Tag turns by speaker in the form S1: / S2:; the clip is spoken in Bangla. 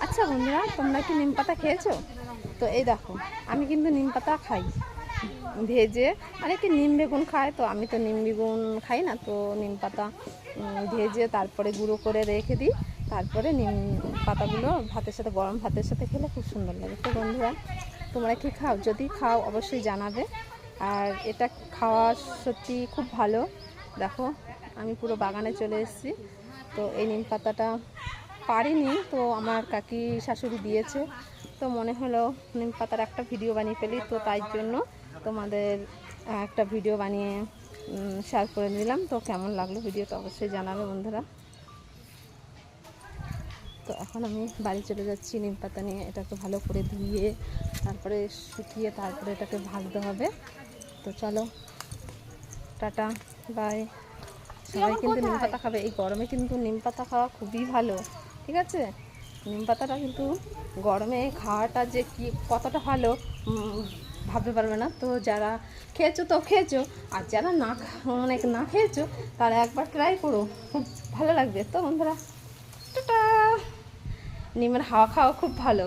S1: আচ্ছা বন্ধুরা, তোমরা কি নিম পাতা খেয়েছো? তো এই দেখো, আমি কিন্তু নিম পাতা খাই ভেজে। অনেকে নিম বেগুন খায়, তো আমি তো নিম বেগুন খাই না, তো নিম পাতা ভেজে তারপরে গুঁড়ো করে রেখে দিই। তারপরে নিম পাতাগুলো ভাতের সাথে, গরম ভাতের সাথে খেলে খুব সুন্দর লাগে। তো বন্ধুরা, তোমরা কি খাও? যদি খাও অবশ্যই জানাবে। আর এটা খাওয়া সত্যি খুব ভালো। দেখো, আমি পুরো বাগানে চলে এসেছি। তো এই নিম পাতাটা পারিনি, তো আমার কাকি শাশুড়ি দিয়েছে, তো মনে হলো নিম পাতার একটা ভিডিও বানিয়ে ফেলি। তো তাই জন্য তোমাদের একটা ভিডিও বানিয়ে শেয়ার করে নিলাম। তো কেমন লাগলো ভিডিওটা অবশ্যই জানাবে বন্ধুরা। তো এখন আমি বাড়ি চলে যাচ্ছি নিম পাতা নিয়ে। এটাকে ভালো করে ধুয়ে তারপরে শুকিয়ে তারপরে এটাকে ভাজতে হবে। তো চলো, টাটা, বাই। সবাই কিন্তু নিম পাতা খাবে, এই গরমে কিন্তু নিম পাতা খাওয়া খুবই ভালো, ঠিক আছে? নিম পাতাটা কিন্তু গরমে খাওয়াটা যে কি কতটা ভালো ভাবতে পারবে না। তো যারা খেয়েছো তো খেয়েছো, আর যারা মানে না খেয়েছো তারা একবার ট্রাই করো, খুব ভালো লাগবে। তো বন্ধুরা, টাটা। নিমের হাওয়া খাওয়া খুব ভালো।